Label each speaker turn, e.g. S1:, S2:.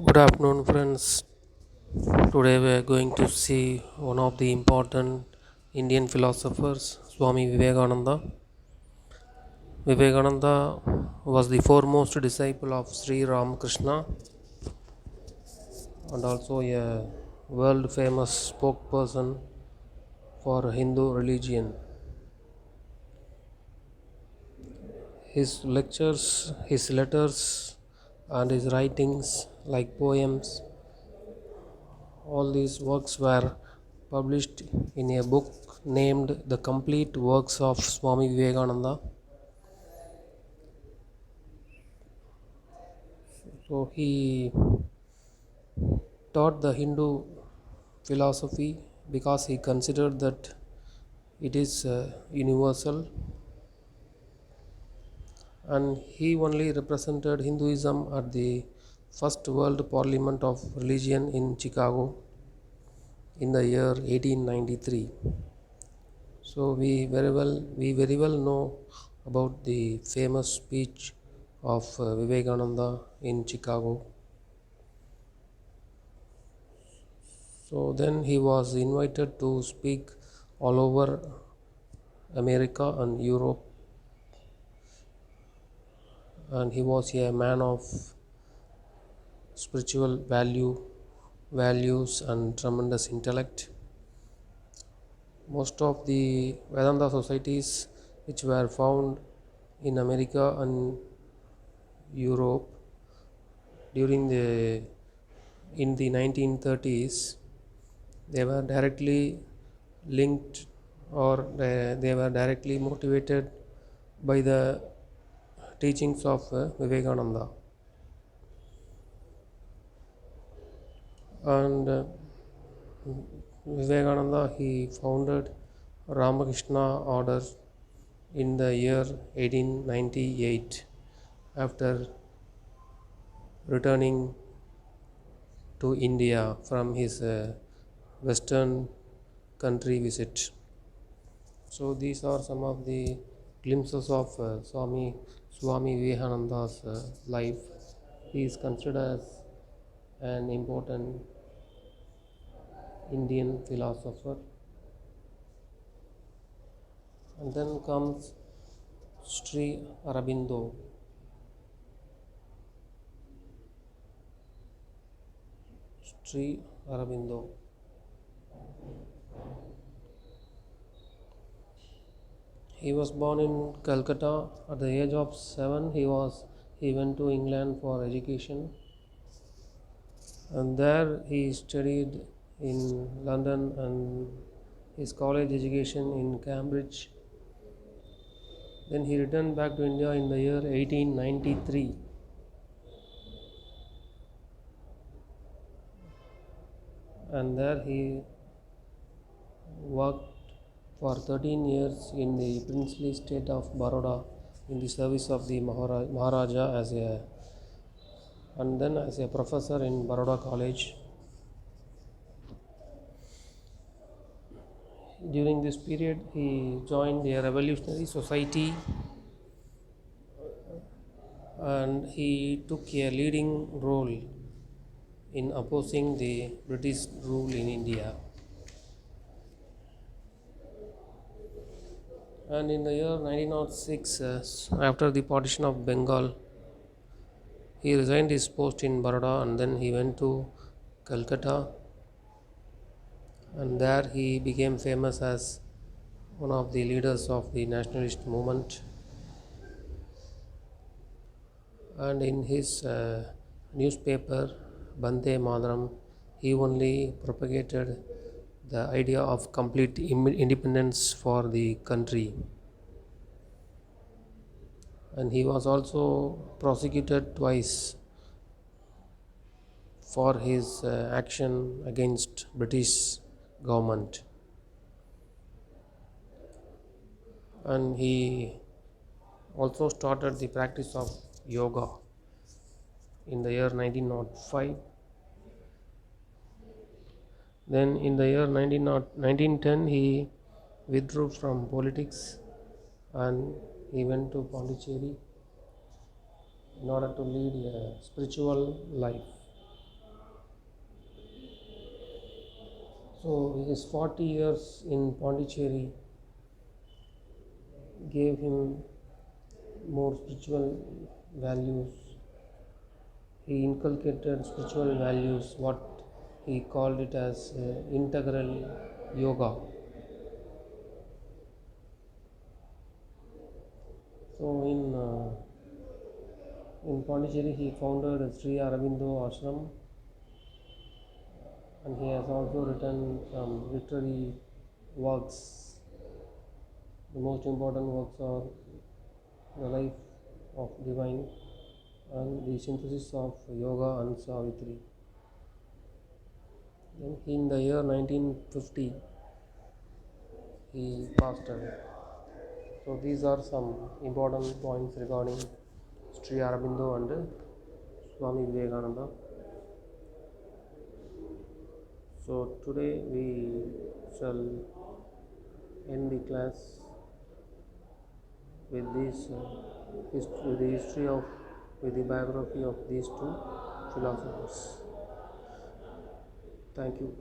S1: Good afternoon, friends. Today we are going to see one of the important Indian philosophers, Swami Vivekananda. Vivekananda was the foremost disciple of Sri Ramakrishna and also a world famous spokesperson for Hindu religion. His lectures, his letters, and his writings, like poems, all these works were published in a book named The Complete Works of Swami Vivekananda. So he taught the Hindu philosophy because he considered that it is universal, and he only represented Hinduism at the first World Parliament of Religion in Chicago in the year 1893. So we very well know about the famous speech of Vivekananda in Chicago. So then he was invited to speak all over America and Europe, and he was a man of spiritual values and tremendous intellect. Most of the Vedanta societies which were found in America and Europe during the in the 1930s, they were directly linked, or they were directly motivated by the teachings of Vivekananda. And Vivekananda, he founded Ramakrishna order in the year 1898 after returning to India from his western country visit. So these are some of the glimpses of Swami Vivekananda's life. He is considered as an important Indian philosopher. And then comes Sri Aurobindo. Sri Aurobindo. He was born in Calcutta. At the age of 7, he went to England for education, and there he studied in London and his college education in Cambridge. Then he returned back to India in the year 1893, and there he worked for 13 years in the princely state of Baroda in the service of the Maharaja and then as a professor in Baroda College. During this period, he joined a revolutionary society and he took a leading role in opposing the British rule in India. And in the year 1906, after the partition of Bengal, he resigned his post in Baroda and then he went to Calcutta, and there he became famous as one of the leaders of the nationalist movement. And in his newspaper Bande Madaram, he only propagated the idea of complete independence for the country. And he was also prosecuted twice for his action against British government. And he also started the practice of yoga in the year 1905. Then in the year 1910 he withdrew from politics and he went to Pondicherry in order to lead a spiritual life. So his 40 years in Pondicherry gave him more spiritual values. He inculcated spiritual values, what he called it as integral yoga. So in Pondicherry he founded Sri Aurobindo Ashram, and he has also written some literary works. The most important works are The Life of Divine and The Synthesis of Yoga and Savitri. Then in the year 1950 he passed away. So these are some important points regarding Sri Aurobindo and Swami Vivekananda. So today we shall end the class with this with the history of with the biography of these two philosophers. Thank you.